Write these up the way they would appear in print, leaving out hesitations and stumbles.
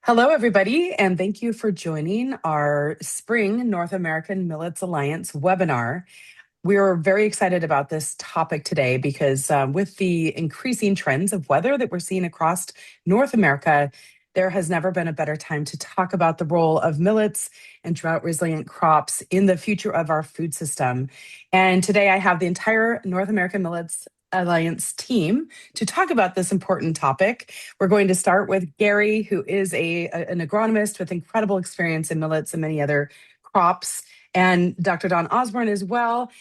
Hello, everybody, and thank you for joining our Spring North American Millets Alliance webinar. We are very excited about this topic today because with the increasing trends of weather that we're seeing across North America, there has never been a better time to talk about the role of millets and drought-resilient crops in the future of our food system. And today I have the entire North American Millets Alliance team to talk about this important topic. We're going to start with Gary, who is an agronomist with incredible experience in millets and many other crops, and Dr. Don Osborn as well,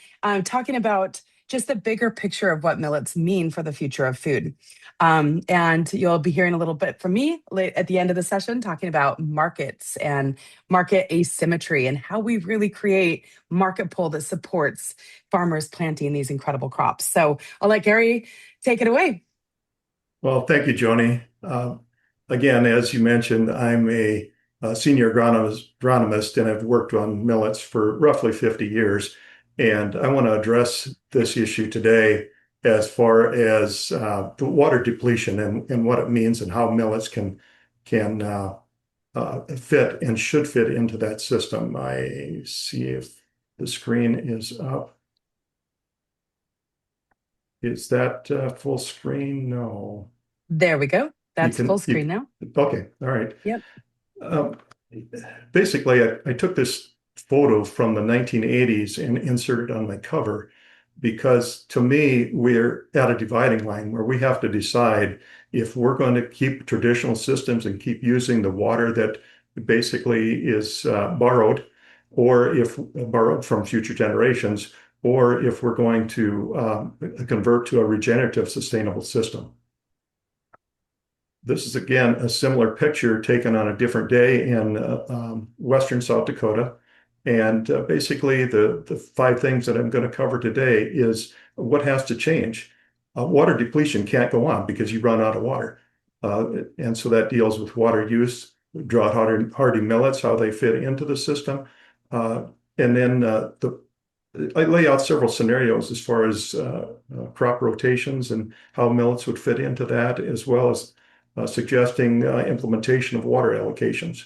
talking about just the bigger picture of what millets mean for the future of food. And you'll be hearing a little bit from me at the end of the session, talking about markets and market asymmetry and how we really create market pull that supports farmers planting these incredible crops. So I'll let Gary take it away. Well, thank you, Joni. Again, as you mentioned, I'm a senior agronomist, and I've worked on millets for roughly 50 years. And I want to address this issue today as far as the water depletion and what it means and how millets can fit and should fit into that system. I see if the screen is up. Is that full screen? No. There we go. That's full screen now. Okay. All right. Yep. Basically, I took this photo from the 1980s and inserted on my cover because to me, we're at a dividing line where we have to decide if we're going to keep traditional systems and keep using the water that basically is borrowed, or if borrowed from future generations, or if we're going to convert to a regenerative sustainable system. This is, again, a similar picture taken on a different day in western South Dakota. And basically, the five things that I'm going to cover today is what has to change. Water depletion can't go on because you run out of water. And so that deals with water use, drought-hardy millets, how they fit into the system. And then I lay out several scenarios as far as crop rotations and how millets would fit into that, as well as suggesting implementation of water allocations.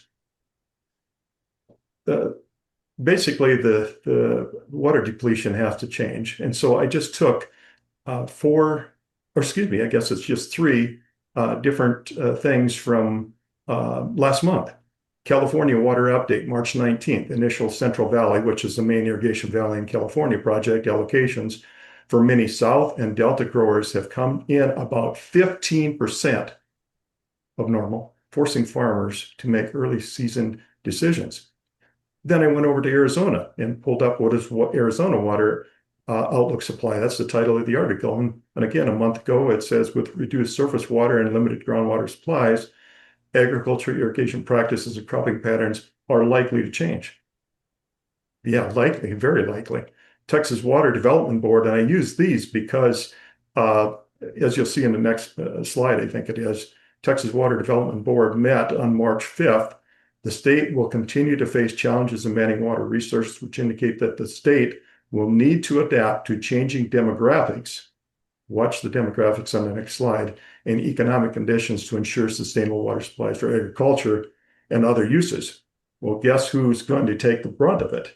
Basically, the water depletion has to change. And so I just took I guess it's just three different things from last month. California Water Update, March 19th, initial Central Valley, which is the main irrigation valley in California project allocations for many South and Delta growers have come in about 15% of normal, forcing farmers to make early season decisions. Then I went over to Arizona and pulled up what Arizona water outlook supply. That's the title of the article. And again, a month ago, it says with reduced surface water and limited groundwater supplies, agriculture irrigation practices and cropping patterns are likely to change. Yeah, likely, very likely. Texas Water Development Board, and I use these because, as you'll see in the next slide, I think it is, Texas Water Development Board met on March 5th. The state will continue to face challenges in managing water resources, which indicate that the state will need to adapt to changing demographics. Watch the demographics on the next slide, and economic conditions to ensure sustainable water supplies for agriculture and other uses. Well, guess who's going to take the brunt of it?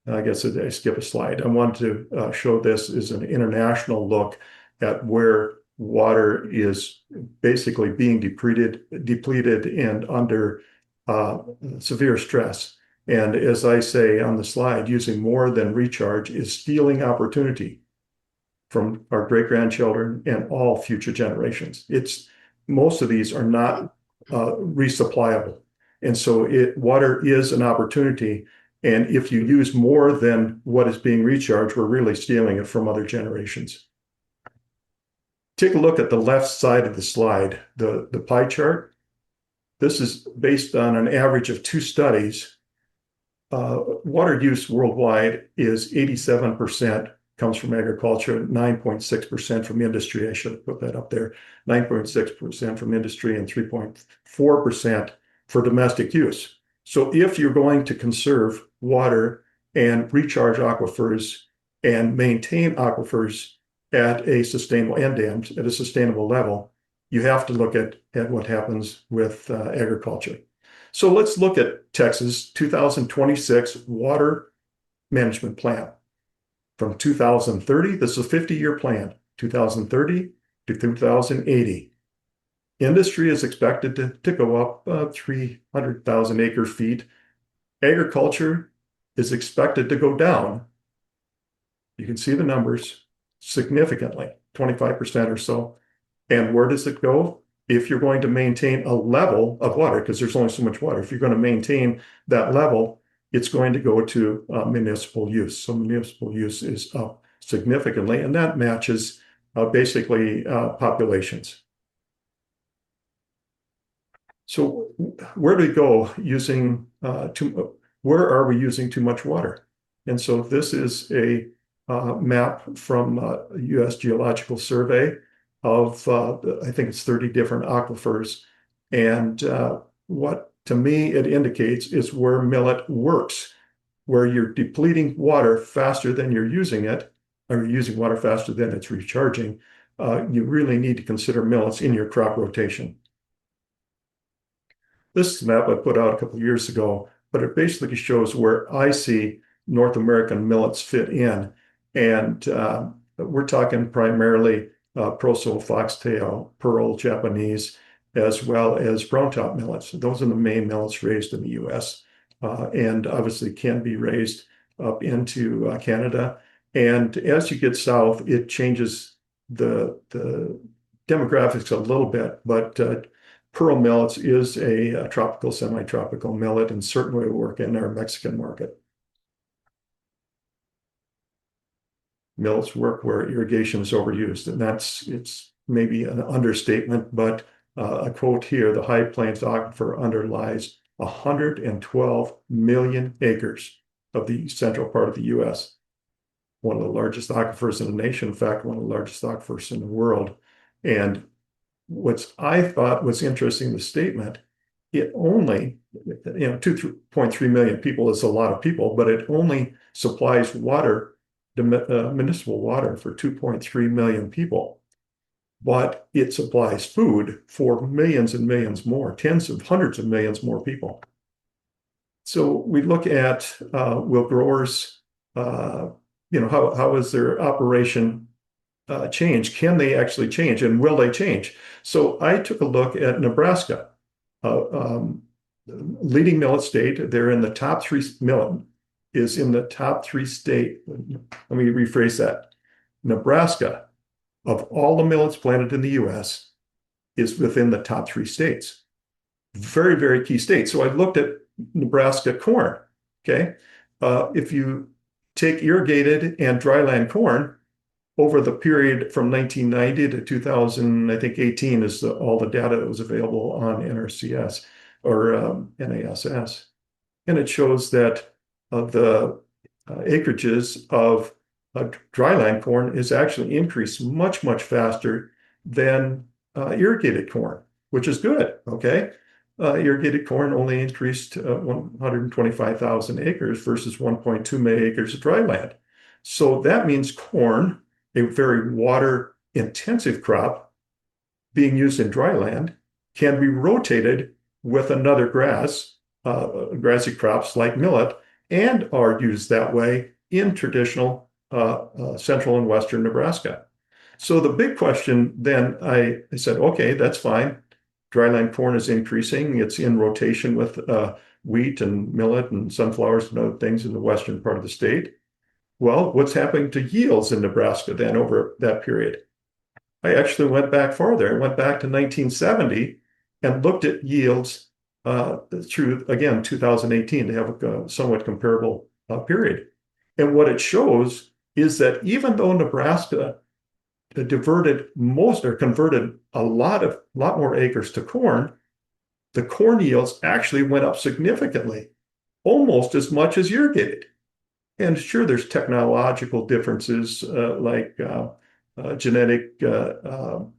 I guess I skip a slide. I wanted to show this as an international look at where water is basically being depleted and under severe stress. And as I say on the slide, using more than recharge is stealing opportunity from our great-grandchildren and all future generations. Most of these are not resupplyable. And so water is an opportunity. And if you use more than what is being recharged, we're really stealing it from other generations. Take a look at the left side of the slide, the pie chart. This is based on an average of two studies. Water use worldwide is 87% comes from agriculture, 9.6% from industry. I should have put that up there. 9.6% from industry and 3.4% for domestic use. So if you're going to conserve water and recharge aquifers and maintain aquifers at a sustainable and dams at a sustainable level, you have to look at what happens with agriculture. So let's look at Texas 2026 water management plan from 2030. This is a 50-year plan, 2030 to 2080. Industry is expected to go up 300,000 acre feet. Agriculture is expected to go down. You can see the numbers significantly, 25% or so. And where does it go? If you're going to maintain a level of water, because there's only so much water, if you're going to maintain that level, it's going to go to municipal use. So municipal use is up significantly, and that matches basically populations. So where do we go using where are we using too much water? And so this is a map from U.S. Geological Survey of I think it's 30 different aquifers. And what to me it indicates is where millet works, where you're depleting water faster than you're using it, or using water faster than it's recharging. You really need to consider millets in your crop rotation. This map I put out a couple of years ago, but it basically shows where I see North American millets fit in. And we're talking primarily Proso, Foxtail, Pearl, Japanese, as well as brown top millets. Those are the main millets raised in the U.S. And obviously can be raised up into Canada. And as you get south, it changes the demographics a little bit, but Pearl millets is a tropical, semi-tropical millet and certainly will work in our Mexican market. Millets work where irrigation is overused, and it's maybe an understatement, but a quote here, the High Plains Aquifer underlies 112 million acres of the central part of the U.S. One of the largest aquifers in the nation, in fact, one of the largest aquifers in the world. And what I thought was interesting in the statement, it only, 2.3 million people is a lot of people, but it only supplies water, municipal water for 2.3 million people. But it supplies food for millions and millions more, hundreds of millions more people. So we look at will growers, how is their operation change? Can they actually change, and will they change? So I took a look at Nebraska, leading millet state. They're in the top three. Millet is in the top three state. Let me rephrase that. Nebraska, of all the millets planted in the U.S., is within the top three states. Very, very key state. So I looked at Nebraska corn. Okay, if you take irrigated and dryland corn, over the period from 1990 to 2000, I think 18 is all the data that was available on NRCS or NASS. And it shows that the acreages of dryland corn is actually increased much, much faster than irrigated corn, which is good, okay? Irrigated corn only increased 125,000 acres versus 1.2 million acres of dryland. So that means corn, a very water intensive crop being used in dryland, can be rotated with another grass, grassy crops like millet, and are used that way in traditional central and western Nebraska. So the big question then, I said, okay, that's fine. Dryland corn is increasing. It's in rotation with wheat and millet and sunflowers and other things in the western part of the state. Well, what's happening to yields in Nebraska then over that period? I actually went back farther. I went back to 1970 and looked at yields through, again, 2018 to have a somewhat comparable period. And what it shows is that even though Nebraska converted a lot more acres to corn, the corn yields actually went up significantly, almost as much as irrigated. And sure, there's technological differences like genetic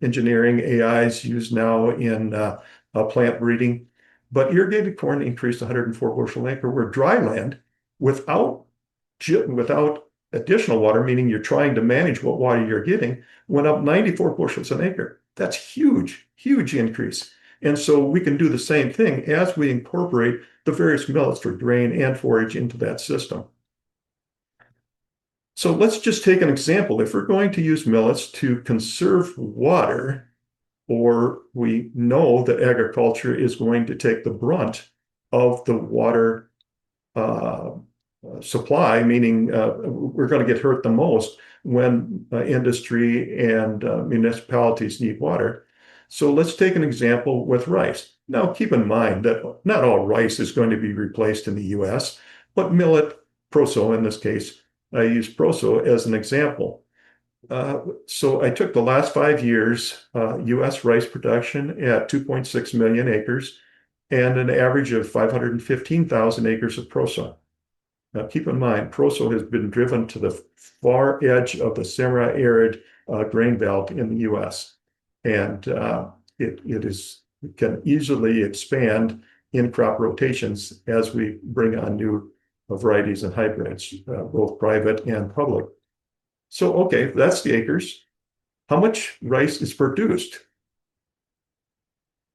engineering, AIs used now in plant breeding. But irrigated corn increased 104 bushel an acre, where dryland, without additional water, meaning you're trying to manage what water you're getting, went up 94 bushels an acre. That's huge, huge increase. And so we can do the same thing as we incorporate the various millets for grain and forage into that system. So let's just take an example. If we're going to use millets to conserve water, or we know that agriculture is going to take the brunt of the water uh, supply, meaning we're going to get hurt the most when industry and municipalities need water. So let's take an example with rice. Now, keep in mind that not all rice is going to be replaced in the US, but millet, proso in this case, I use proso as an example. So I took the last 5 years, US rice production at 2.6 million acres and an average of 515,000 acres of proso. Now, keep in mind, proso has been driven to the far edge of the semi-arid grain belt in the U.S. And it can easily expand in crop rotations as we bring on new varieties and hybrids, both private and public. So, okay, that's the acres. How much rice is produced?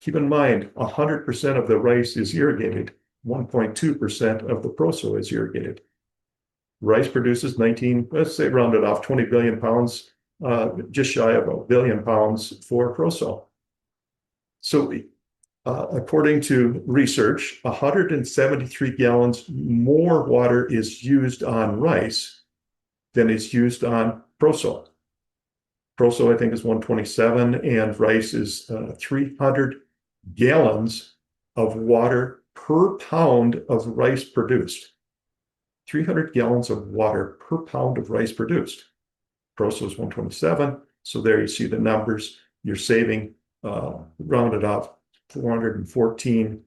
Keep in mind, 100% of the rice is irrigated. 1.2% of the proso is irrigated. Rice produces 19, let's say rounded off, 20 billion pounds, just shy of a billion pounds for proso. So according to research, 173 gallons more water is used on rice than is used on proso. Proso, I think, is 127, and rice is 300 gallons of water per pound of rice produced. 300 gallons of water per pound of rice produced. Proso is 127. So there you see the numbers. You're saving, rounded off, 414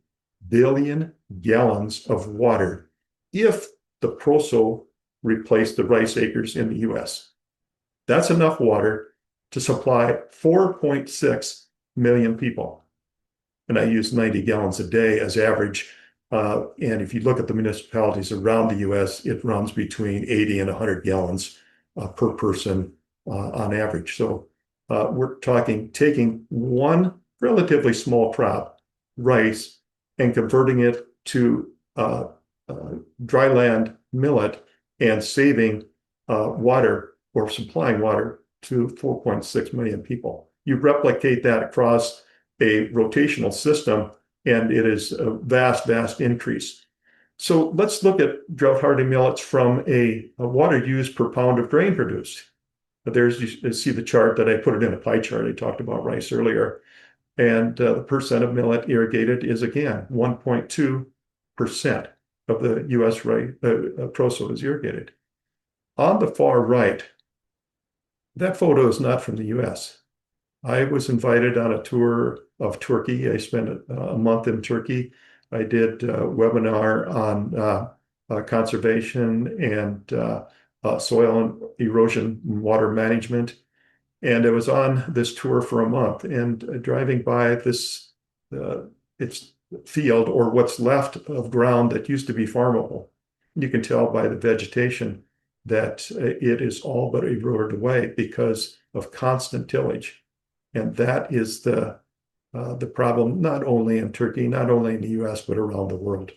billion gallons of water if the proso replaced the rice acres in the US. That's enough water to supply 4.6 million people. And I use 90 gallons a day as average. And if you look at the municipalities around the US, it runs between 80 and 100 gallons per person on average. So we're talking taking one relatively small crop, rice, and converting it to dryland millet and saving water or supplying water to 4.6 million people. You replicate that across a rotational system, and it is a vast, vast increase. So let's look at drought-hardy millets from a water use per pound of grain produced. There's, you see the chart that I put it in a pie chart. I talked about rice earlier. And the percent of millet irrigated is, again, 1.2% of the US proso is irrigated. On the far right, that photo is not from the US. I was invited on a tour of Turkey. I spent a month in Turkey. I did a webinar on conservation and soil and erosion and water management. And I was on this tour for a month and driving by this, it's field or what's left of ground that used to be farmable. You can tell by the vegetation that it is all but eroded away because of constant tillage. And that is the problem, not only in Turkey, not only in the US, but around the world.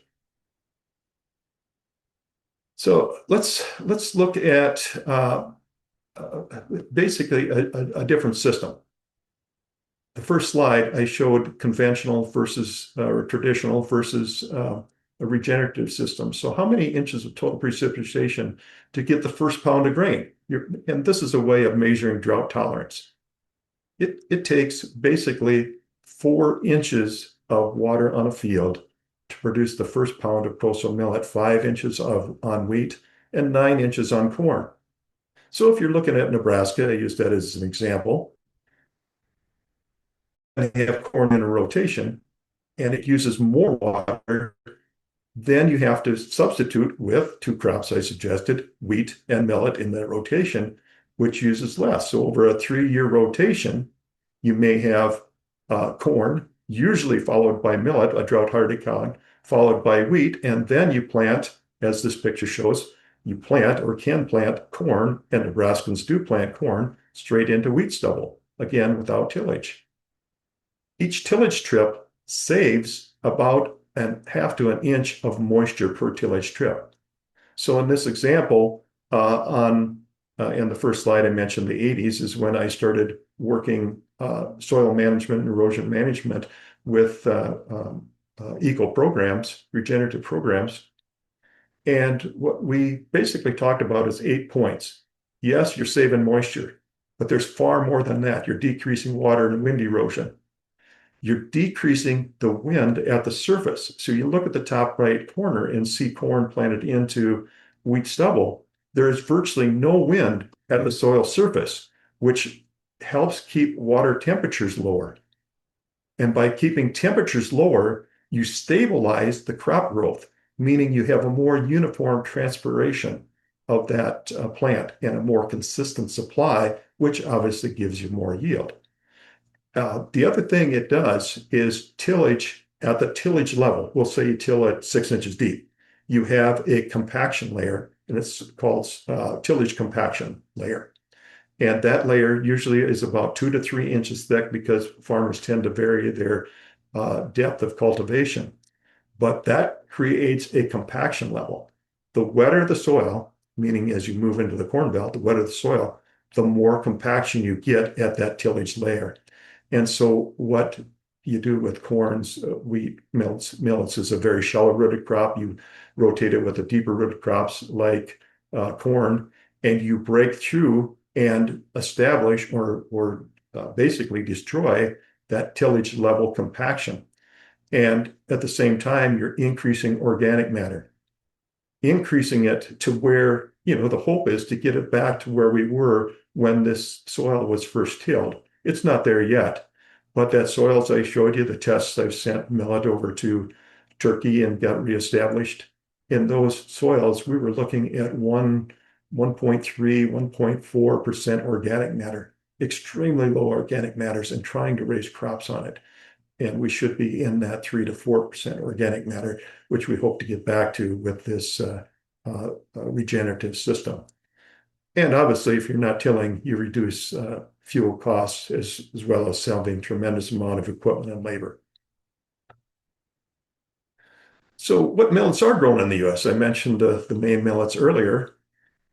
So let's look at basically a different system. The first slide, I showed conventional versus or traditional versus a regenerative system. So how many inches of total precipitation to get the first pound of grain? And this is a way of measuring drought tolerance. It takes basically 4 inches of water on a field to produce the first pound of proso millet, 5 inches on wheat, and 9 inches on corn. So if you're looking at Nebraska, I use that as an example, and they have corn in a rotation, and it uses more water, then you have to substitute with 2 crops I suggested, wheat and millet in that rotation, which uses less. So over a 3-year rotation, you may have corn, usually followed by millet, a drought-hardy cod, followed by wheat, and then you plant, as this picture shows, you plant or can plant corn, and Nebraskans do plant corn straight into wheat stubble, again, without tillage. Each tillage trip saves about a half to an inch of moisture per tillage trip. So in this example, in the first slide I mentioned the 80s is when I started working soil management and erosion management with eco programs, regenerative programs. And what we basically talked about is 8 points. Yes, you're saving moisture, but there's far more than that. You're decreasing water and wind erosion. You're decreasing the wind at the surface. So you look at the top right corner and see corn planted into wheat stubble. There is virtually no wind at the soil surface, which helps keep water temperatures lower. And by keeping temperatures lower, you stabilize the crop growth, meaning you have a more uniform transpiration of that plant and a more consistent supply, which obviously gives you more yield. The other thing it does is tillage at the tillage level. We'll say you till it 6 inches deep. You have a compaction layer, and it's called tillage compaction layer. And that layer usually is about 2 to 3 inches thick because farmers tend to vary their depth of cultivation. But that creates a compaction level. The wetter the soil, meaning as you move into the corn belt, the wetter the soil, the more compaction you get at that tillage layer. And so what you do with corns, wheat, millets is a very shallow rooted crop. You rotate it with the deeper rooted crops like corn, and you break through and establish or basically destroy that tillage level compaction. And at the same time, you're increasing organic matter, increasing it to where, the hope is to get it back to where we were when this soil was first tilled. It's not there yet, but that soil, as I showed you, the tests I've sent millet over to Turkey and got reestablished. In those soils, we were looking at 1.3, 1.4% organic matter, extremely low organic matters, and trying to raise crops on it. And we should be in that 3 to 4% organic matter, which we hope to get back to with this regenerative system. And obviously, if you're not tilling, you reduce fuel costs as well as saving tremendous amount of equipment and labor. So what millets are grown in the U.S.? I mentioned the main millets earlier.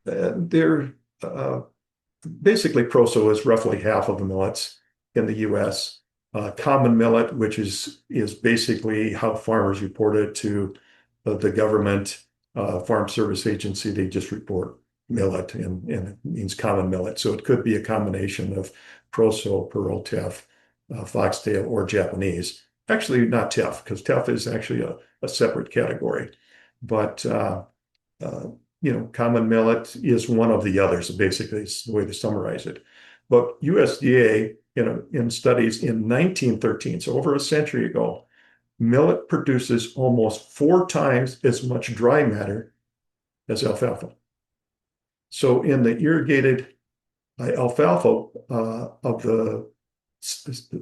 They're basically proso is roughly half of the millets in the U.S. Common millet, which is basically how farmers report it to the government farm service agency. They just report millet, and it means common millet. So it could be a combination of proso, pearl, teff, foxtail, or Japanese. Actually, not teff, because teff is actually a separate category. But common millet is one of the others. Basically, it's the way to summarize it. But USDA, in studies in 1913, so over a century ago, millet produces almost 4 times as much dry matter as alfalfa. So in the irrigated alfalfa of the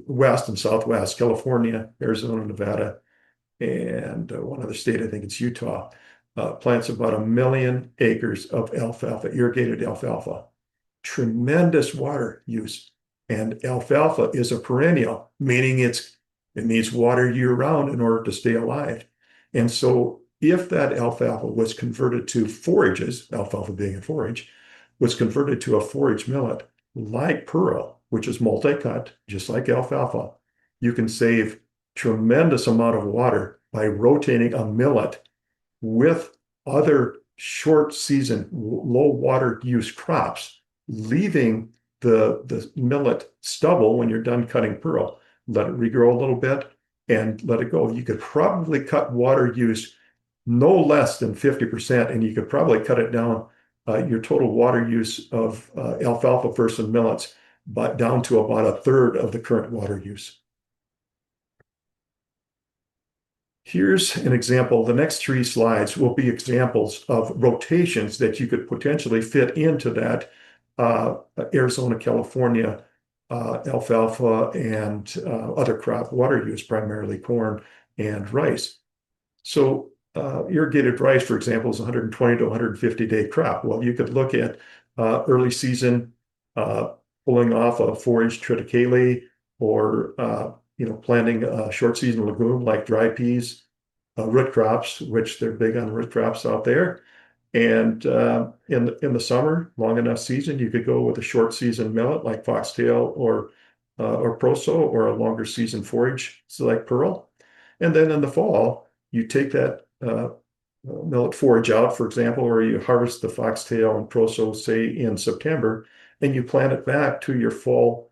West and Southwest, California, Arizona, Nevada, and one other state, I think it's Utah, plants about 1 million acres of alfalfa, irrigated alfalfa. Tremendous water use. And alfalfa is a perennial, meaning it needs water year round in order to stay alive. And so if that alfalfa was converted to forages, alfalfa being a forage, was converted to a forage millet like pearl, which is multi-cut, just like alfalfa, you can save tremendous amount of water by rotating a millet with other short season, low water use crops, leaving the millet stubble when you're done cutting pearl. Let it regrow a little bit and let it go. You could probably cut water use no less than 50%, and you could probably cut it down, your total water use of alfalfa versus millets, but down to about a third of the current water use. Here's an example. The next 3 slides will be examples of rotations that you could potentially fit into that Arizona, California, alfalfa and other crop water use, primarily corn and rice. So irrigated rice, for example, is 120 to 150 day crop. Well, you could look at early season pulling off a forage triticale or planting a short season legume like dry peas, root crops, which they're big on root crops out there. And in the summer, long enough season, you could go with a short season millet like foxtail or proso, or a longer season forage, so like pearl. And then in the fall, you take that millet forage out, for example, or you harvest the foxtail and proso, say in September, and you plant it back to your fall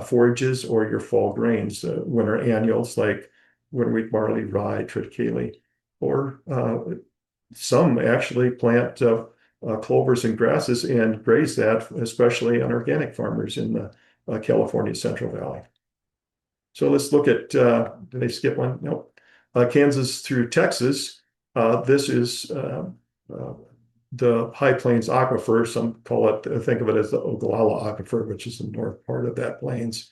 forages or your fall grains, winter annuals like winter wheat, barley, rye, triticale, or some actually plant clovers and grasses and graze that, especially on organic farmers in the California Central Valley. So let's look at, did I skip one? Nope. Kansas through Texas. This is the High Plains Aquifer. Some call it, think of it as the Ogallala Aquifer, which is the north part of that plains.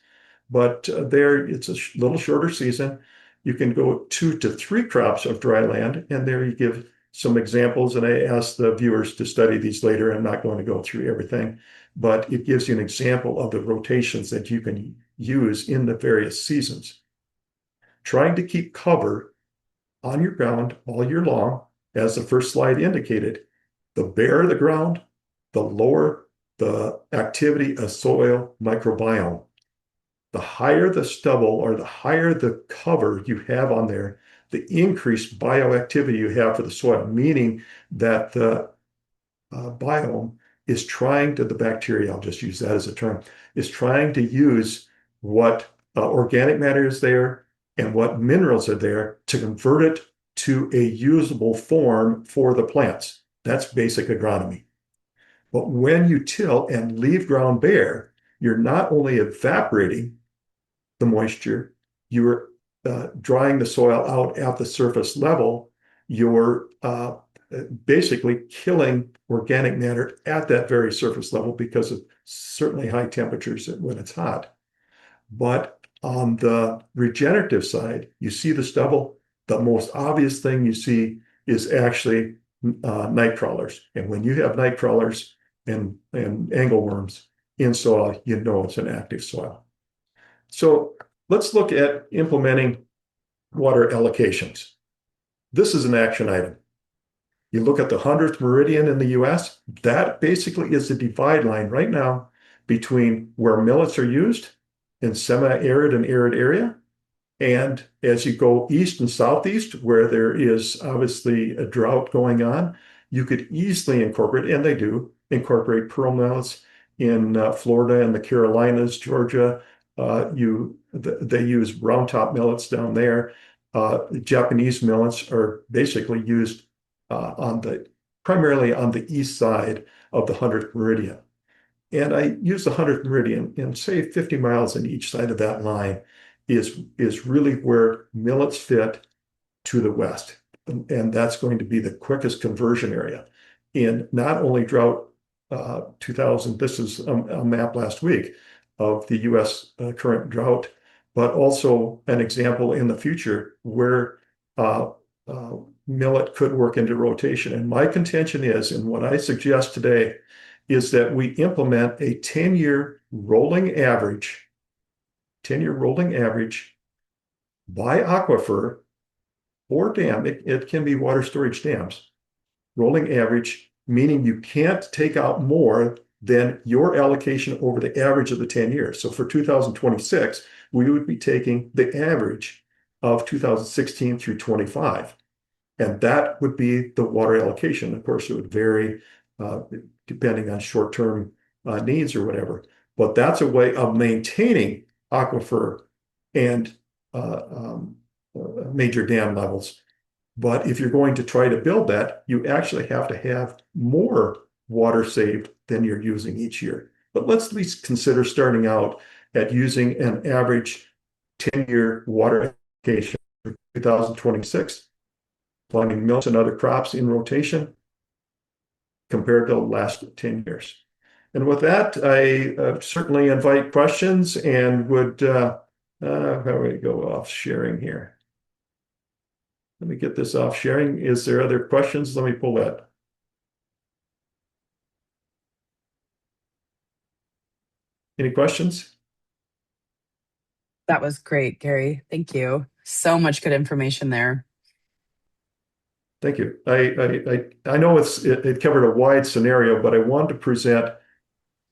But there, it's a little shorter season. You can go 2 to 3 crops of dry land, and there you give some examples. And I asked the viewers to study these later. I'm not going to go through everything, but it gives you an example of the rotations that you can use in the various seasons. Trying to keep cover on your ground all year long, as the first slide indicated, the barer the ground, the lower the activity of soil microbiome. The higher the stubble or the higher the cover you have on there, the increased bioactivity you have for the soil, meaning that the biome is trying to, the bacteria, I'll just use that as a term, is trying to use what organic matter is there and what minerals are there to convert it to a usable form for the plants. That's basic agronomy. But when you till and leave ground bare, you're not only evaporating the moisture, you're drying the soil out at the surface level, you're basically killing organic matter at that very surface level because of certainly high temperatures when it's hot. But on the regenerative side, you see the stubble. The most obvious thing you see is actually night crawlers. And when you have night crawlers and angleworms in soil, you know it's an active soil. So let's look at implementing water allocations. This is an action item. You look at the 100th meridian in the US, that basically is the divide line right now between where millets are used in semi-arid and arid area. And as you go east and southeast, where there is obviously a drought going on, you could easily incorporate, and they do, incorporate pearl millets in Florida and the Carolinas, Georgia. They use round top millets down there. Japanese millets are basically used primarily on the east side of the 100th meridian. And I use the 100th meridian, and say 50 miles on each side of that line is really where millets fit to the west. And that's going to be the quickest conversion area. In not only drought 2000, this is a map last week of the US current drought, but also an example in the future where millet could work into rotation. And my contention is, and what I suggest today, is that we implement a 10-year rolling average, 10-year rolling average by aquifer or dam. It can be water storage dams. Rolling average, meaning you can't take out more than your allocation over the average of the 10 years. So for 2026, we would be taking the average of 2016 through 25. And that would be the water allocation. Of course, it would vary depending on short-term needs or whatever. But that's a way of maintaining aquifer and major dam levels. But if you're going to try to build that, you actually have to have more water saved than you're using each year. But let's at least consider starting out at using an average 10-year water allocation for 2026, planting millets and other crops in rotation compared to the last 10 years. And with that, I certainly invite questions and would, how do we go off sharing here? Let me get this off sharing. Is there other questions? Let me pull that. Any questions? That was great, Gary. Thank you. So much good information there. Thank you. I know it covered a wide scenario, but I wanted to present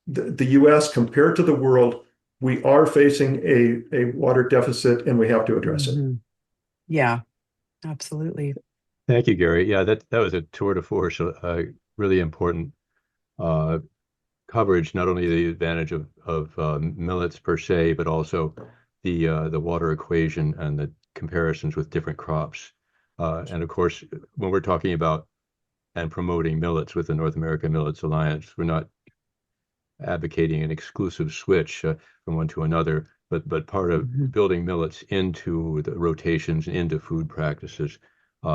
the U.S. compared to the world. We are facing a water deficit, and we have to address it. Hmm. Yeah, absolutely. Thank you, Gary. Yeah, that was a tour de force, really important uh, coverage, not only the advantage of millets per se, but also the water equation and the comparisons with different crops. And of course, when we're talking about and promoting millets with the North American Millets Alliance, we're not advocating an exclusive switch from one to another, but part of Mhm. building millets into the rotations, into food practices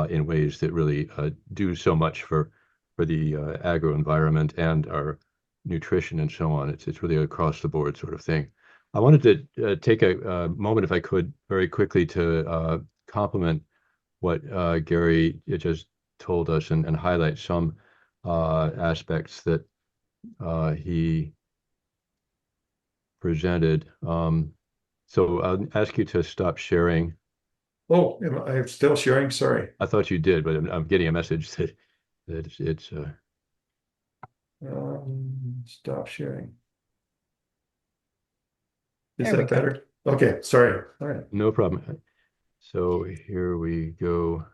in ways that really do so much for the agro environment and our nutrition and so on. It's really across the board sort of thing. I wanted to take a moment, if I could, very quickly to compliment what Gary just told us and highlight some aspects that he presented. So I'll ask you to stop sharing. Oh, am I still sharing? Sorry. I thought you did, but I'm getting a message that it's Stop sharing. Is There we that go. better? Okay, sorry. All right. no problem. So here we go.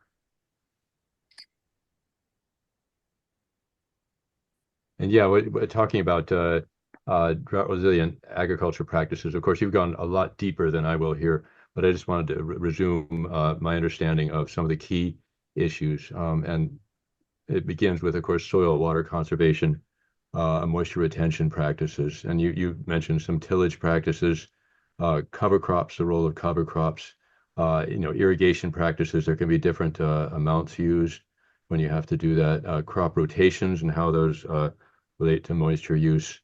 And yeah, we're talking about drought resilient agriculture practices. Of course, you've gone a lot deeper than I will here, but I just wanted to resume my understanding of some of the key issues. And it begins with, of course, soil water conservation, moisture retention practices. And you mentioned some tillage practices, cover crops, the role of cover crops, irrigation practices. There can be different amounts used when you have to do that, crop rotations and how those relate to moisture use,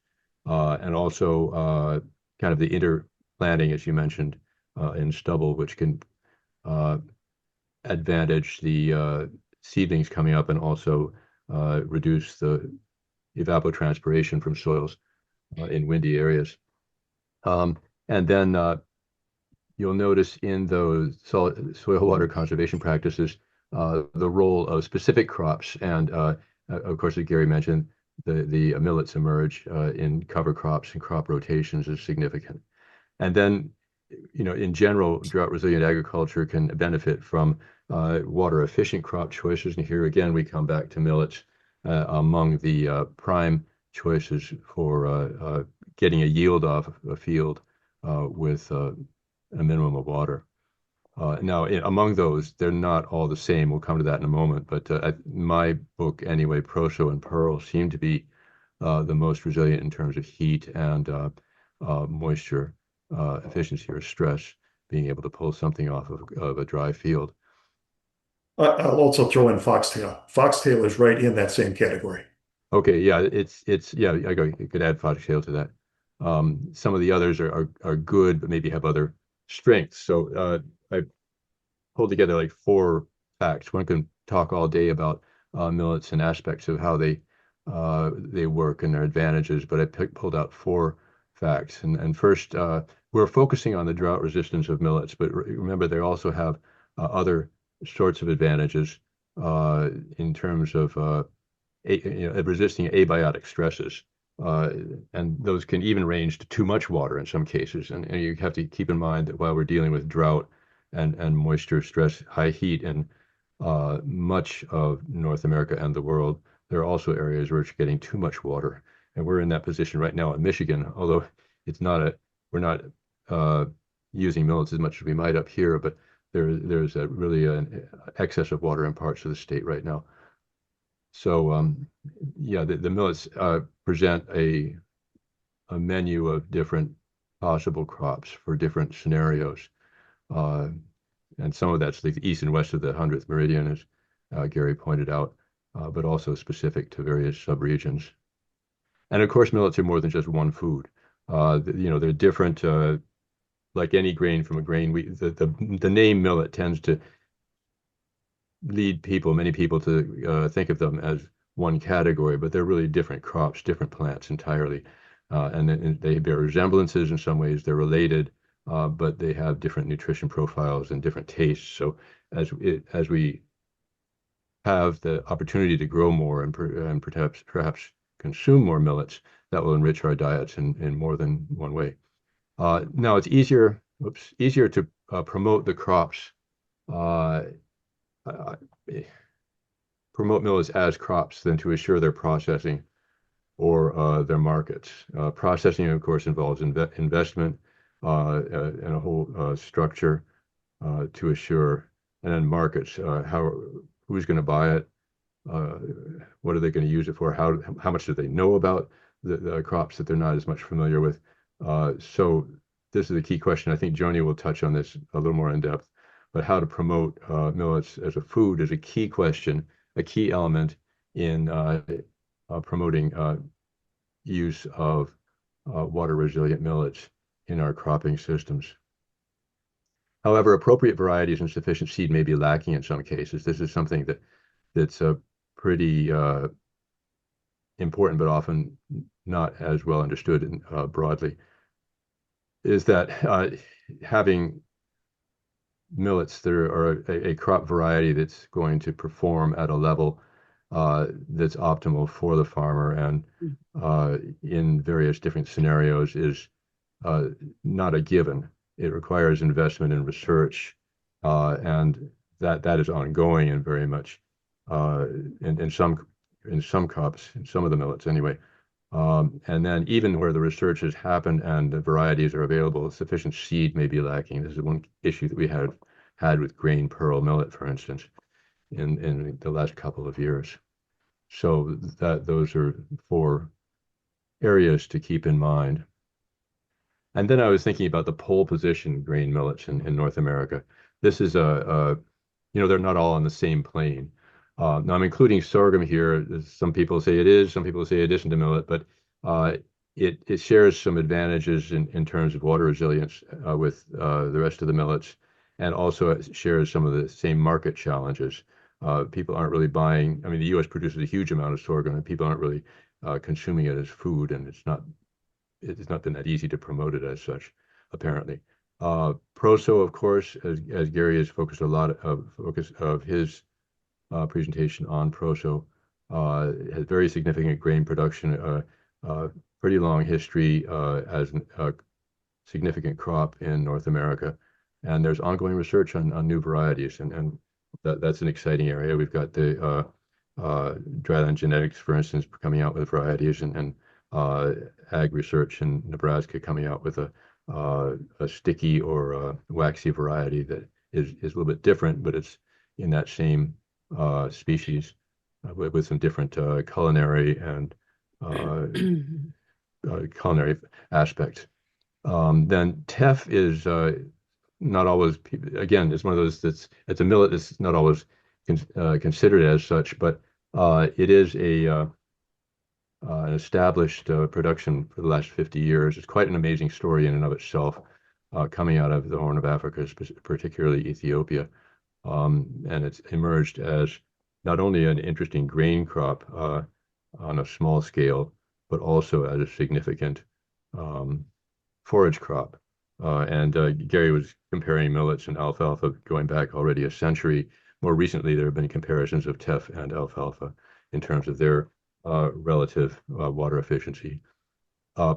and also kind of the interplanting, as you mentioned, in stubble, which can uh, advantage the seedlings coming up and also reduce the evapotranspiration from soils in windy areas. Um, and then you'll notice in those soil water conservation practices the role of specific crops. And of course, as Gary mentioned, the millets emerge in cover crops and crop rotations is significant. And then, in general, drought resilient agriculture can benefit from water efficient crop choices. And here again, we come back to millets among the prime choices for getting a yield off a field with a minimum of water. Now, among those, they're not all the same. We'll come to that in a moment. But my book, anyway, Proso and Pearl seem to be the most resilient in terms of heat and moisture efficiency or stress, being able to pull something off of a dry field. I'll also throw in foxtail. Foxtail is right in that same category. Okay, yeah, it's yeah, I could add foxtail to that. Some of the others are good, but maybe have other strengths. So I pulled together like four facts. One can talk all day about millets and aspects of how they work and their advantages, but I pulled out four facts. And first, we're focusing on the drought resistance of millets, but remember they also have other sorts of advantages in terms of resisting abiotic stresses. Uh, and those can even range to too much water in some cases. And you have to keep in mind that while we're dealing with drought and moisture stress, high heat in much of North America and the world, there are also areas where it's getting too much water. And we're in that position right now in Michigan, although we're not uh, using millets as much as we might up here, but there's really an excess of water in parts of the state right now. So yeah, the millets present a menu of different possible crops for different scenarios. Uh, and some of that's the east and west of the 100th meridian, as Gary pointed out, but also specific to various subregions. And of course, millets are more than just one food. They're different, like any grain from a grain. The name millet tends to lead many people to think of them as one category, but they're really different crops, different plants entirely. And they bear resemblances in some ways. They're related, but they have different nutrition profiles and different tastes. So as we have the opportunity to grow more and perhaps consume more millets, that will enrich our diets in more than one way. Now it's easier to promote the crops, uh, uh, promote millets as crops than to assure their processing or their markets. Processing, of course, involves investment and a whole structure to assure, and then markets. Who's going to buy it? Uh, what are they going to use it for? How much do they know about the crops that they're not as much familiar with? So this is a key question. I think Joni will touch on this a little more in depth, but how to promote millets as a food is a key question, a key element in promoting use of water resilient millets in our cropping systems. However, appropriate varieties and sufficient seed may be lacking in some cases. This is something that's pretty important, but often not as well understood broadly, is that having millets that are a crop variety that's going to perform at a level that's optimal for the farmer and in various different scenarios is not a given. It requires investment in research, and that is ongoing and very much in some crops, in some of the millets anyway. And then even where the research has happened and the varieties are available, sufficient seed may be lacking. This is one issue that we had with grain pearl millet, for instance, in the last couple of years. So those are 4 areas to keep in mind. And then I was thinking about the pole position grain millets in North America. This is they're not all on the same plane. Now I'm including sorghum here. Some people say it is, some people say it isn't a millet, but it shares some advantages in terms of water resilience with the rest of the millets, and also it shares some of the same market challenges. People aren't really buying. I mean, the U.S. produces a huge amount of sorghum, and people aren't really consuming it as food, and it's not been that easy to promote it as such, apparently. Proso, of course, as Gary has focused a lot of focus of his presentation on Proso, has very significant grain production, pretty long history as a significant crop in North America. And there's ongoing research on new varieties, and that's an exciting area. We've got the dryland genetics, for instance, coming out with varieties, and ag research in Nebraska coming out with a sticky or a waxy variety that is a little bit different, but it's in that same species with some different culinary and culinary aspects. Then teff is not always, again, it's one of those it's a millet that's not always considered as such, but it is an established production for the last 50 years. It's quite an amazing story in and of itself, coming out of the Horn of Africa, particularly Ethiopia. And it's emerged as not only an interesting grain crop on a small scale, but also as a significant forage crop. And Gary was comparing millets and alfalfa going back already a century. More recently, there have been comparisons of teff and alfalfa in terms of their relative water efficiency.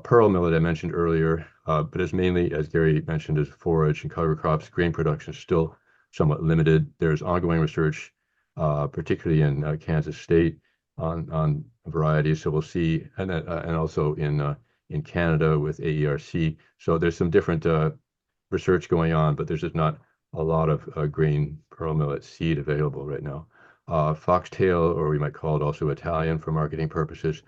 Pearl millet I mentioned earlier, but is mainly, as Gary mentioned, as forage and cover crops. Grain production is still somewhat limited. There's ongoing research, particularly in Kansas State, on varieties. So we'll see, and also in Canada with AERC. So there's some different research going on, but there's just not a lot of grain pearl millet seed available right now. Foxtail, or we might call it also Italian for marketing purposes,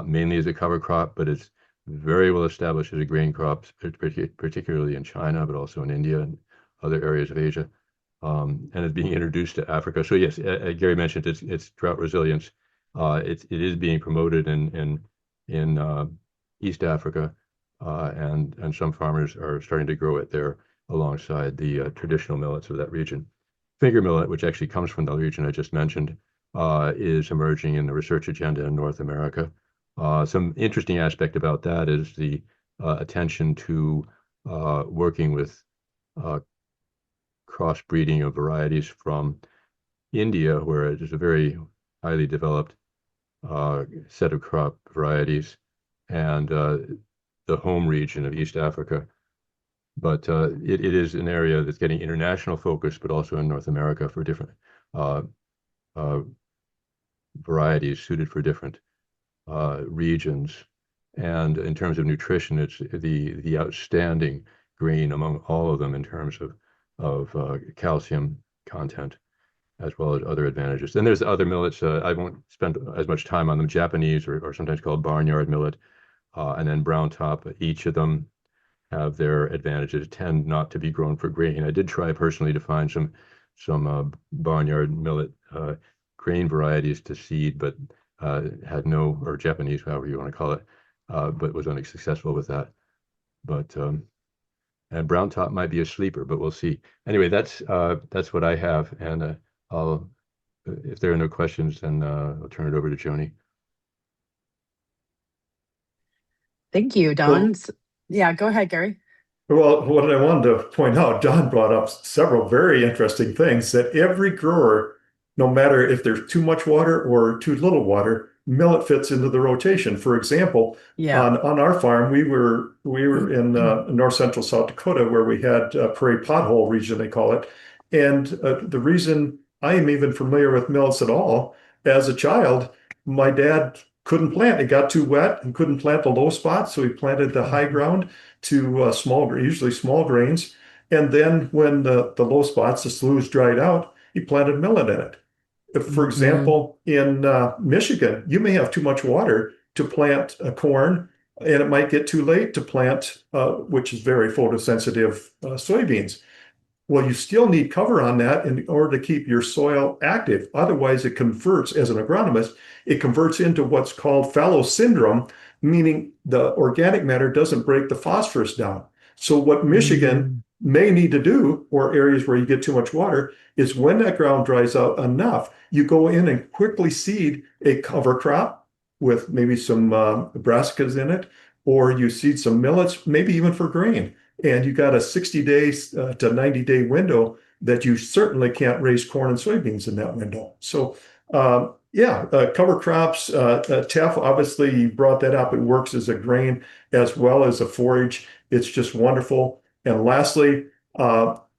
mainly as a cover crop, but it's very well established as a grain crop, particularly in China, but also in India and other areas of Asia, and it's being introduced to Africa. So yes, Gary mentioned it's drought resilience. It is being promoted in East Africa, and some farmers are starting to grow it there alongside the traditional millets of that region. Finger millet, which actually comes from the region I just mentioned, is emerging in the research agenda in North America. Some interesting aspect about that is the attention to working with crossbreeding of varieties from India, where it is a very highly developed set of crop varieties, and the home region of East Africa. But it is an area that's getting international focus, but also in North America for different uh, uh, varieties suited for different regions. And in terms of nutrition, it's the outstanding grain among all of them in terms of calcium content, as well as other advantages. Then there's other millets. I won't spend as much time on them. Japanese, or sometimes called barnyard millet, and then brown top. Each of them have their advantages. Tend not to be grown for grain. I did try personally to find some barnyard millet grain varieties to seed, but had no, or Japanese, however you want to call it, but was unsuccessful with that. But and brown top might be a sleeper, but we'll see. Anyway, that's what I have, and I'll, if there are no questions, then I'll turn it over to Joni. Thank you, Well, Don. Yeah, go ahead, Gary. well, what I wanted to point out, Don brought up several very interesting things that every grower, no matter if there's too much water or too little water, millet fits into the rotation. For example, Yeah. on our farm, we were in north central South Dakota where we had prairie pothole region, they call it. And the reason I am even familiar with millets at all, as a child, my dad couldn't plant. It got too wet and couldn't plant the low spots, so he planted the high ground to usually small grains. And then when the low spots, the sloughs dried out, he planted millet in it. If, for Mhm. example, in Michigan, you may have too much water to plant corn, and it might get too late to plant, which is very photosensitive, soybeans. Well, you still need cover on that in order to keep your soil active. Otherwise, it converts, as an agronomist, it converts into what's called fallow syndrome, meaning the organic matter doesn't break the phosphorus down. So what Michigan Mhm. may need to do, or areas where you get too much water, is when that ground dries out enough, you go in and quickly seed a cover crop with maybe some brassicas in it, or you seed some millets, maybe even for grain, and you got a 60 days to 90-day window that you certainly can't raise corn and soybeans in that window. So, yeah, cover crops, teff, obviously you brought that up. It works as a grain as well as a forage. It's just wonderful. And lastly,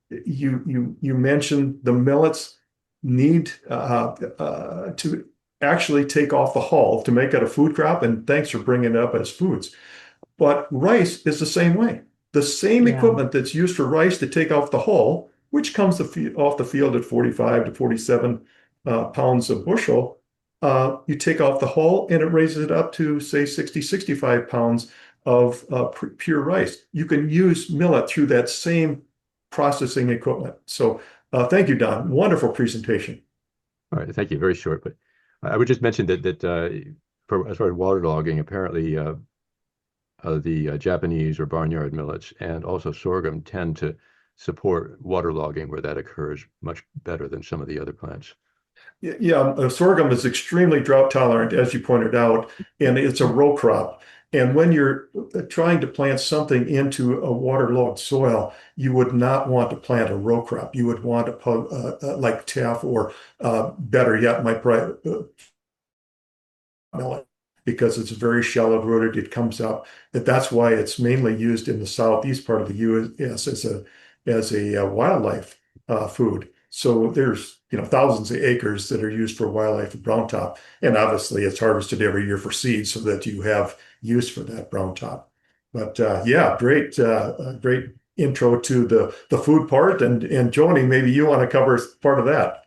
you mentioned the millets need to actually take off the hull to make it a food crop. And thanks for bringing it up as foods. But rice is the same way. The same Yeah. equipment that's used for rice to take off the hull, which comes off the field at 45 to 47 pounds a bushel, you take off the hull and it raises it up to, say, 60, 65 pounds of pure rice. You can use millet through that same processing equipment. So thank you, Don. Wonderful presentation. All right, thank you. Very short, but I would just mention that for as far as waterlogging, apparently the Japanese or barnyard millets and also sorghum tend to support waterlogging where that occurs much better than some of the other plants. Yeah, sorghum is extremely drought tolerant, as you pointed out, and it's a row crop. And when you're trying to plant something into a waterlogged soil, you would not want to plant a row crop. You would want to put like teff, or better yet, millet, because it's very shallow rooted. It comes up. That's why it's mainly used in the southeast part of the U.S. as a wildlife food. So there's thousands of acres that are used for wildlife and brown top, and obviously it's harvested every year for seed so that you have use for that brown top. But yeah, great intro to the food part, and Joni, maybe you want to cover part of that.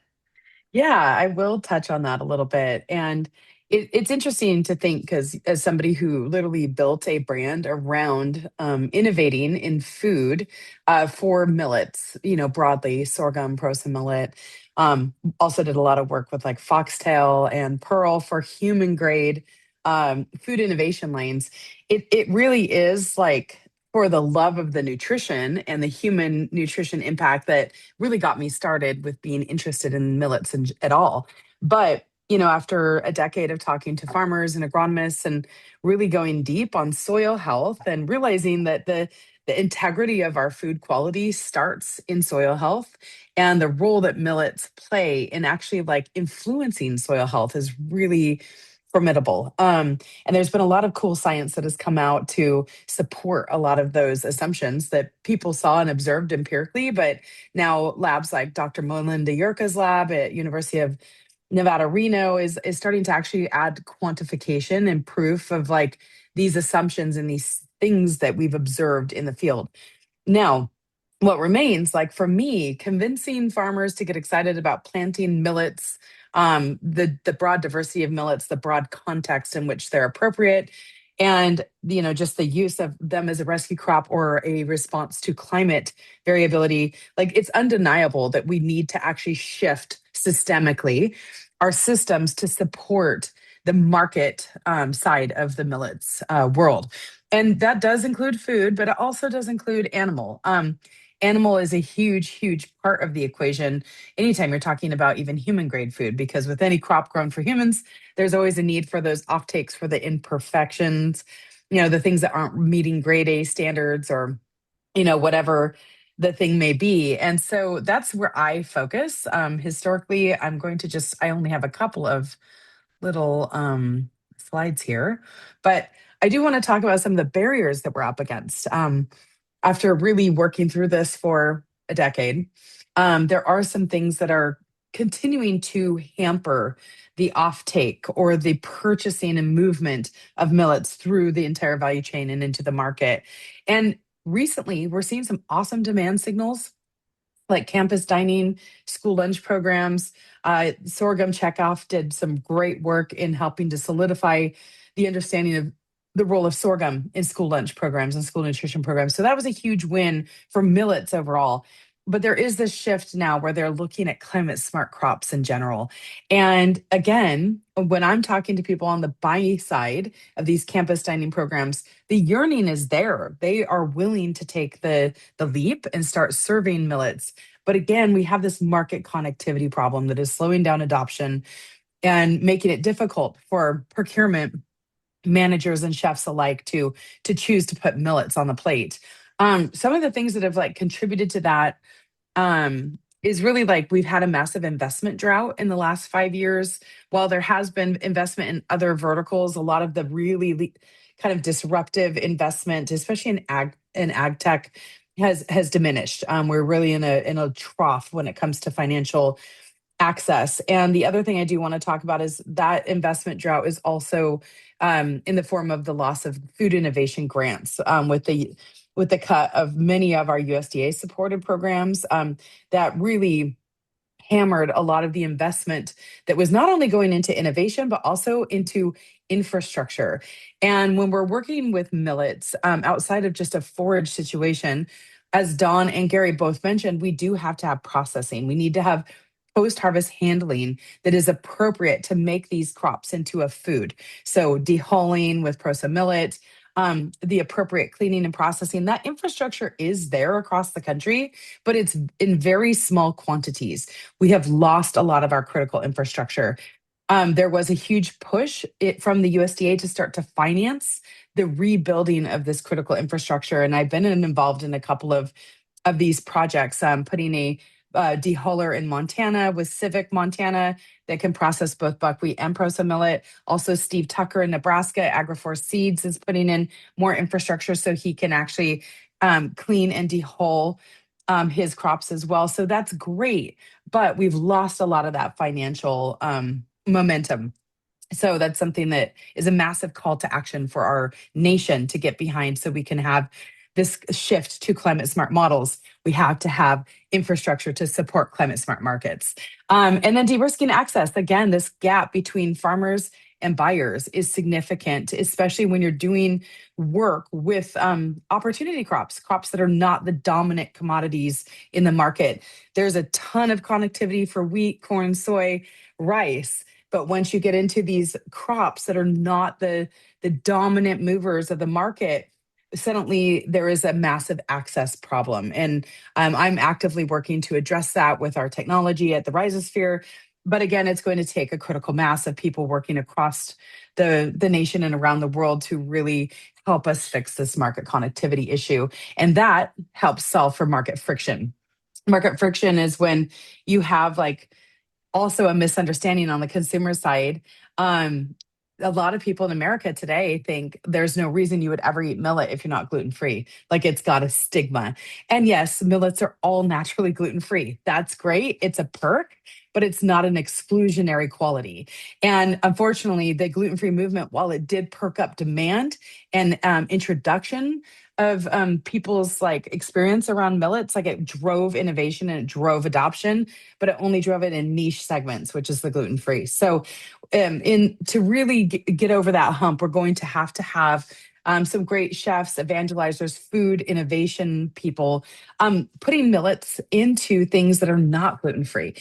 Yeah, I will touch on that a little bit. And it's interesting to think because, as somebody who literally built a brand around innovating in food for millets, broadly, sorghum, prosa millet, also did a lot of work with like foxtail and pearl for human grade food innovation lanes. It really is like for the love of the nutrition and the human nutrition impact that really got me started with being interested in millets and at all. But, after a decade of talking to farmers and agronomists and really going deep on soil health and realizing that the integrity of our food quality starts in soil health, and the role that millets play in actually like influencing soil health is really formidable. And there's been a lot of cool science that has come out to support a lot of those assumptions that people saw and observed empirically, but now labs like Dr. Melinda Yerka's lab at University of Nevada, Reno is starting to actually add quantification and proof of like these assumptions and these things that we've observed in the field. Now, what remains, like for me, convincing farmers to get excited about planting millets, the broad diversity of millets, the broad context in which they're appropriate, and just the use of them as a rescue crop or a response to climate variability. Like it's undeniable that we need to actually shift systemically our systems to support the market side of the millets world. And that does include food, but it also does include animal. Animal is a huge, huge part of the equation anytime you're talking about even human grade food, because with any crop grown for humans, there's always a need for those offtakes for the imperfections, the things that aren't meeting grade A standards or, whatever the thing may be. And so that's where I focus. Historically, I only have a couple of little slides here, but I do want to talk about some of the barriers that we're up against. After really working through this for a decade, there are some things that are continuing to hamper the offtake or the purchasing and movement of millets through the entire value chain and into the market. And recently, we're seeing some awesome demand signals like campus dining, school lunch programs. Sorghum Checkoff did some great work in helping to solidify the understanding of the role of sorghum in school lunch programs and school nutrition programs. So that was a huge win for millets overall. But there is this shift now where they're looking at climate smart crops in general. And again, when I'm talking to people on the buy side of these campus dining programs, the yearning is there. They are willing to take the leap and start serving millets. But again, we have this market connectivity problem that is slowing down adoption and making it difficult for procurement managers and chefs alike to choose to put millets on the plate. Some of the things that have like contributed to that is really like we've had a massive investment drought in the last 5 years. While there has been investment in other verticals, a lot of the really kind of disruptive investment, especially in ag tech, has diminished. We're really in a trough when it comes to financial access. And the other thing I do want to talk about is that investment drought is also in the form of the loss of food innovation grants with the cut of many of our USDA supported programs that really hammered a lot of the investment that was not only going into innovation, but also into infrastructure. And when we're working with millets outside of just a forage situation, as Don and Gary both mentioned, we do have to have processing. We need to have post-harvest handling that is appropriate to make these crops into a food. So dehulling with proso millet, the appropriate cleaning and processing, that infrastructure is there across the country, but it's in very small quantities. We have lost a lot of our critical infrastructure. There was a huge push from the USDA to start to finance the rebuilding of this critical infrastructure. And I've been involved in a couple of these projects, putting a dehuller in Montana with Civic Montana that can process both buckwheat and proso millet. Also, Steve Tucker in Nebraska, AgriForce Seeds, is putting in more infrastructure so he can actually clean and dehull his crops as well. So that's great, but we've lost a lot of that financial momentum. So that's something that is a massive call to action for our nation to get behind so we can have this shift to climate smart models. We have to have infrastructure to support climate smart markets. And then de-risking access. Again, this gap between farmers and buyers is significant, especially when you're doing work with opportunity crops that are not the dominant commodities in the market. There's a ton of connectivity for wheat, corn, soy, rice. But once you get into these crops that are not the dominant movers of the market, suddenly there is a massive access problem. And I'm actively working to address that with our technology at the Rhizosphere, But again, it's going to take a critical mass of people working across the nation and around the world to really help us fix this market connectivity issue. And that helps solve for market friction. Market friction is when you have like also a misunderstanding on the consumer side. A lot of people in America today think there's no reason you would ever eat millet if you're not gluten free. Like it's got a stigma. And yes, millets are all naturally gluten free. That's great. It's a perk, but it's not an exclusionary quality. And unfortunately, the gluten free movement, while it did perk up demand and introduction of people's like experience around millets, like it drove innovation and it drove adoption, but it only drove it in niche segments, which is the gluten free. So in to really get over that hump, we're going to have some great chefs, evangelizers, food innovation people putting millets into things that are not gluten free.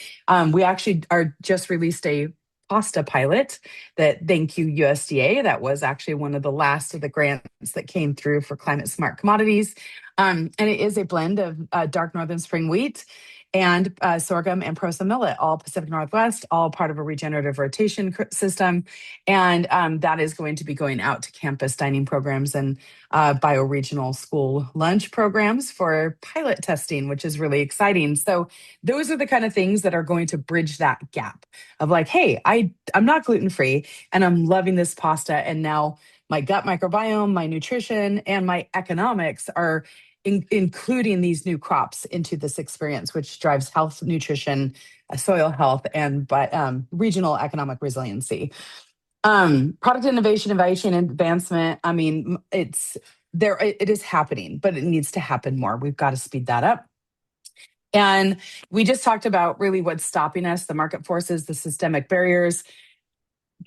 We actually are just released a pasta pilot that, thank you USDA, that was actually one of the last of the grants that came through for climate smart commodities. And it is a blend of dark northern spring wheat and sorghum and proso millet, all Pacific Northwest, all part of a regenerative rotation system. And that is going to be going out to campus dining programs and bioregional school lunch programs for pilot testing, which is really exciting. So those are the kind of things that are going to bridge that gap of like, hey, I'm not gluten-free and I'm loving this pasta. And now my gut microbiome, my nutrition, and my economics are including these new crops into this experience, which drives health, nutrition, soil health, and regional economic resiliency. Product innovation, evaluation, and advancement. I mean, it's there. It is happening, but it needs to happen more. We've got to speed that up. And we just talked about really what's stopping us, the market forces, the systemic barriers.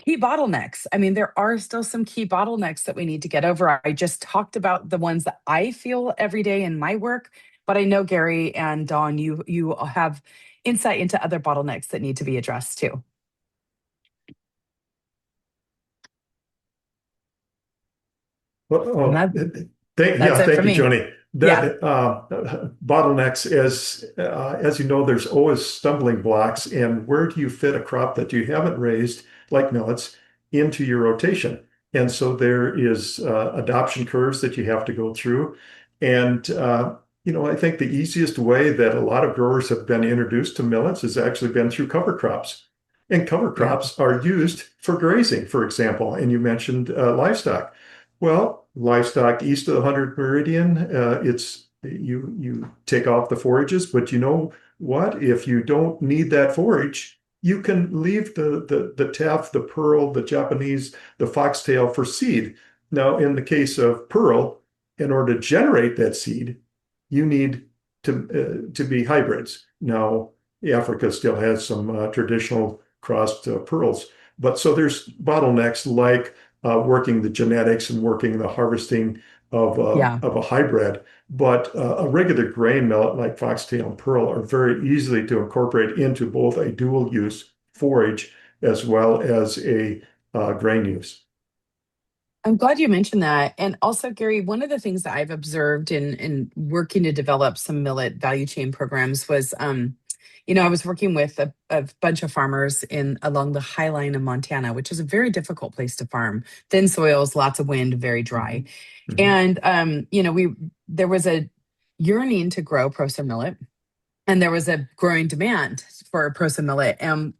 Key bottlenecks. I mean, there are still some key bottlenecks that we need to get over. I just talked about the ones that I feel every day in my work, but I know Gary and Dawn, you have insight into other bottlenecks that need to be addressed too. Well, That's it for thank you, me. Joni. Bottlenecks, as you know, there's always stumbling blocks. And where do you fit a crop that you haven't raised, like millets, into your rotation? And so there is adoption curves that you have to go through. And I think the easiest way that a lot of growers have been introduced to millets has actually been through cover crops. And cover crops are used for grazing, for example. And you mentioned livestock. Well, livestock east of the 100th meridian, it's you take off the forages, but you know what? If you don't need that forage, you can leave the teff, the pearl, the Japanese, the foxtail for seed. Now, in the case of pearl, in order to generate that seed, you need to be hybrids. Now, Africa still has some traditional crossed pearls, but so there's bottlenecks like working the genetics and working the harvesting of a hybrid. But a regular grain millet like foxtail and pearl are very easily to incorporate into both a dual use forage as well as a grain use. I'm glad you mentioned that. And also, Gary, one of the things that I've observed in working to develop some millet value chain programs was, I was working with a bunch of farmers along the High Line of Montana, which is a very difficult place to farm. Thin soils, lots of wind, very dry. Mm-hmm. And, there was a yearning to grow proso millet, and there was a growing demand for proso millet. And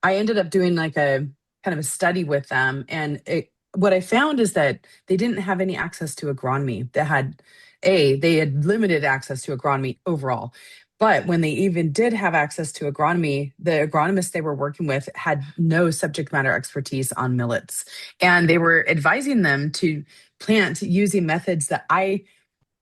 I ended up doing like a kind of a study with them, and what I found is that they didn't have any access to agronomy. They had limited access to agronomy overall. But when they even did have access to agronomy, the agronomists they were working with had no subject matter expertise on millets. And they were advising them to plant using methods that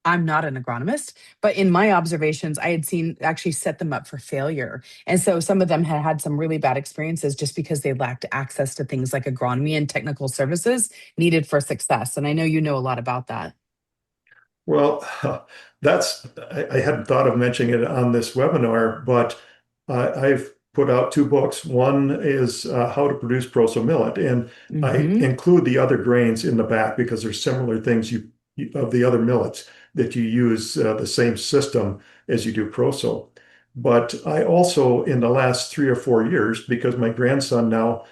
I'm not an agronomist, but in my observations, I had seen actually set them up for failure. And so some of them had had some really bad experiences just because they lacked access to things like agronomy and technical services needed for success. And I know you know a lot about that. Well, I hadn't thought of mentioning it on this webinar, but I've put out two books. One is How to Produce Proso Millet, and I include the other grains in the back because there's similar things of the other millets that you use the same system as you do proso. But I also, in the last 3 or 4 years, because my grandson now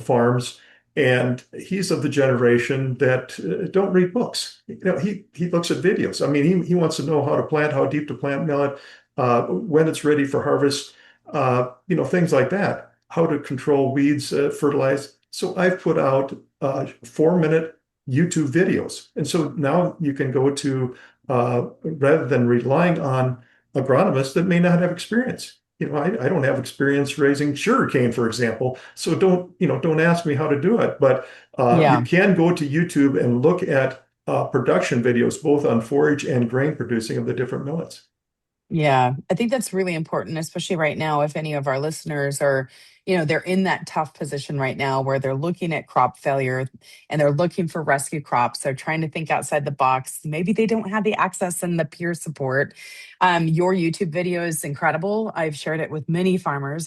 farms, and he's of the generation that don't read books. He looks at videos. I mean, he wants to know how to plant, how deep to plant millet, when it's ready for harvest, things like that. How to control weeds, fertilize. So I've put out 4-minute YouTube videos, and so now you can go to rather than relying on agronomists that may not have experience. I don't have experience raising sugarcane, for example. So don't ask me how to do it. But you Yeah. can go to YouTube and look at production videos, both on forage and grain producing of the different millets. Yeah, I think that's really important, especially right now. If any of our listeners are, they're in that tough position right now where they're looking at crop failure and they're looking for rescue crops. They're trying to think outside the box. Maybe they don't have the access and the peer support. Your YouTube video is incredible. I've shared it with many farmers,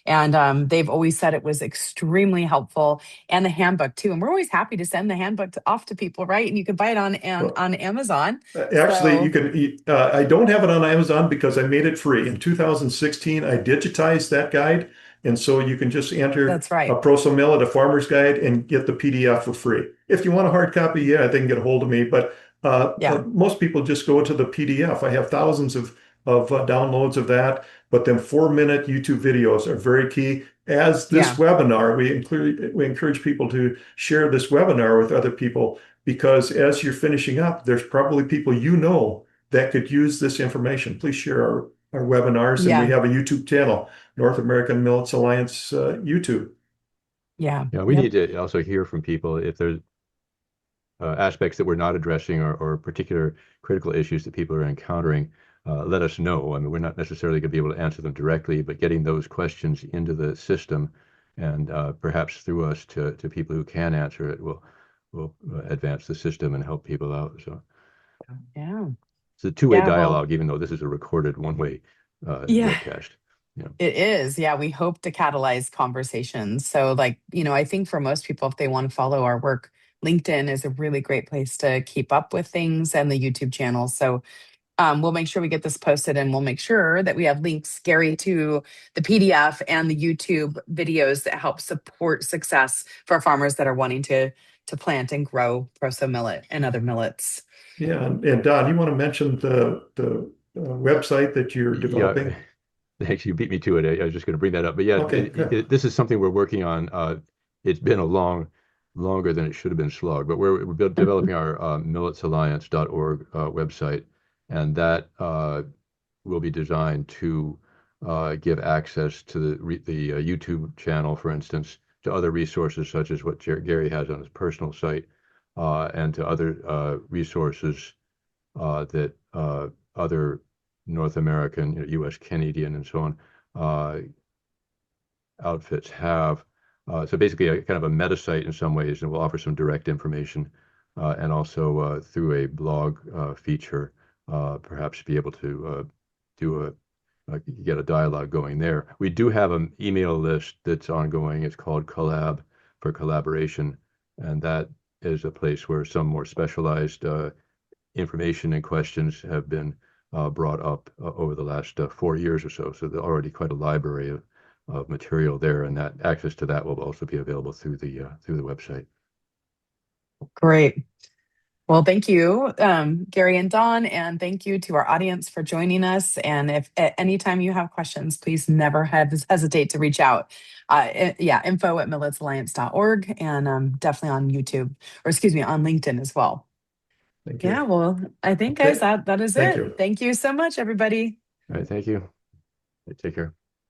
and they've always said it was extremely helpful. And the handbook too. And we're always happy to send the handbook off to people, right? And you can buy it on Well, on Amazon. actually, you So can. I don't have it on Amazon because I made it free. In 2016, I digitized that guide, and so you can just enter that's a right. Proso Millet, a farmer's guide, and get the PDF for free. If you want a hard copy, yeah, they can get a hold of me. But Yeah. most people just go to the PDF. I have thousands of downloads of that. But then 4-minute YouTube videos are very key. As this Yeah. webinar, we encourage people to share this webinar with other people, because as you're finishing up, there's probably people that could use this information. Please share our webinars, and we Yeah. have a YouTube channel, North American Millets Alliance YouTube. Yeah. Yeah, we Yep. need to also hear from people if there's aspects that we're not addressing or particular critical issues that people are encountering. Let us know. I mean, we're not necessarily going to be able to answer them directly, but getting those questions into the system and perhaps through us to people who can answer it will advance the system and help people out. So Yeah. it's a two-way Yeah. Well, dialogue, even though this is a recorded one-way yeah, webcast. You know. it is. Yeah. We hope to catalyze conversations. So, I think for most people, if they want to follow our work, LinkedIn is a really great place to keep up with things and the YouTube channel. So, we'll make sure we get this posted and we'll make sure that we have links, Gary, to the PDF and the YouTube videos that help support success for farmers that are wanting to plant and grow proso millet and other millets. Yeah, and Don, you want to mention the website that you're Yeah, developing? thanks. You beat me to it. I was just going to bring that up. But yeah, Okay, good. this is something we're working on. It's been longer than it should have been slog, but we're developing our milletsalliance.org website, and that will be designed to give access to the YouTube channel, for instance, to other resources such as what Gary has on his personal site, and to other resources that other North American, U.S., Canadian, and so on outfits have. So basically, a kind of a meta site in some ways, and we'll offer some direct information, and also through a blog feature, perhaps be able to do get a dialogue going there. We do have an email list that's ongoing. It's called Collab for collaboration, and that is a place where some more specialized information and questions have been brought up over the last 4 years or so. So there's already quite a library of material there, and that access to that will also be available through the website. Great. Well, thank you, Gary and Don, and thank you to our audience for joining us. And if at any time you have questions, please never hesitate to reach out. Yeah, info@milletsalliance.org, and definitely on YouTube, or excuse me, on LinkedIn as well. Thank Yeah, you. well, I think, guys, Okay, that is thank it. you. Thank you so much, everybody. All right, thank you. Take care.